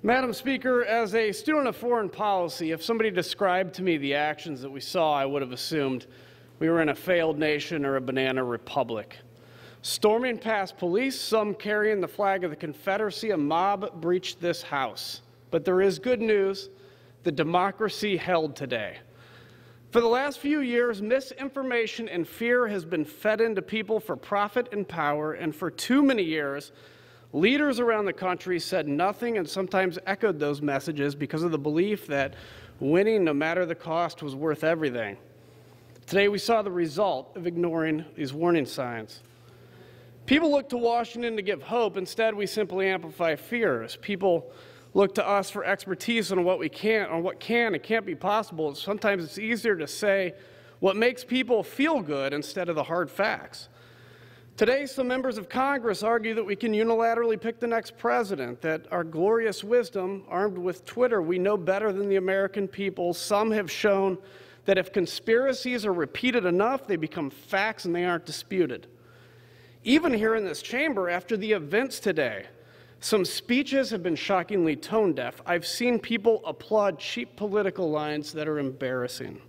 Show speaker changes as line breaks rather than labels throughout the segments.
Madam Speaker, as a student of foreign policy, if somebody described to me the actions that we saw, I would have assumed we were in a failed nation or a banana republic. Storming past police, some carrying the flag of the Confederacy, a mob breached this House. But there is good news: the democracy held today. For the last few years, misinformation and fear has been fed into people for profit and power, and for too many years, leaders around the country said nothing and sometimes echoed those messages because of the belief that winning, no matter the cost, was worth everything. Today, we saw the result of ignoring these warning signs. People look to Washington to give hope. Instead, we simply amplify fears. People look to us for expertise on what can and can't be possible. Sometimes it's easier to say what makes people feel good instead of the hard facts. Today, some members of Congress argue that we can unilaterally pick the next president, that our glorious wisdom, armed with Twitter, we know better than the American people. Some have shown that if conspiracies are repeated enough, they become facts and they aren't disputed. Even here in this chamber, after the events today, some speeches have been shockingly tone deaf. I've seen people applaud cheap political lines that are embarrassing.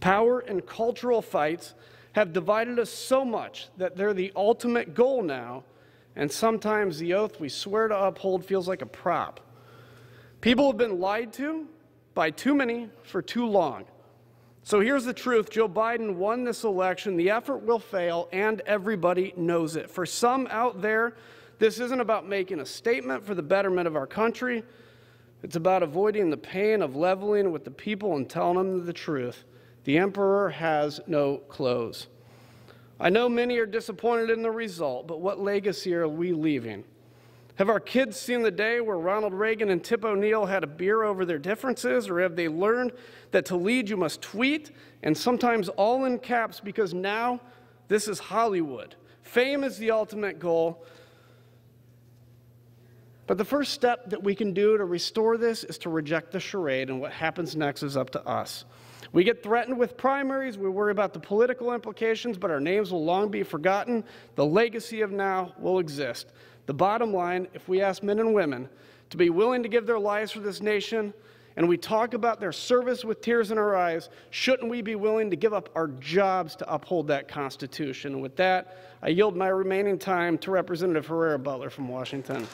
Power and cultural fights have divided us so much that they're the ultimate goal now, and sometimes the oath we swear to uphold feels like a prop. People have been lied to by too many for too long. So here's the truth: Joe Biden won this election. The effort will fail, and everybody knows it. For some out there, this isn't about making a statement for the betterment of our country. It's about avoiding the pain of leveling with the people and telling them the truth. The emperor has no clothes. I know many are disappointed in the result, but what legacy are we leaving? Have our kids seen the day where Ronald Reagan and Tip O'Neill had a beer over their differences, or have they learned that to lead you must tweet, and sometimes all in caps, because now this is Hollywood? Fame is the ultimate goal. But the first step that we can do to restore this is to reject the charade, and what happens next is up to us. We get threatened with primaries, we worry about the political implications, but our names will long be forgotten. The legacy of now will exist. The bottom line, if we ask men and women to be willing to give their lives for this nation, and we talk about their service with tears in our eyes, shouldn't we be willing to give up our jobs to uphold that Constitution? And with that, I yield my remaining time to Representative Herrera Butler from Washington.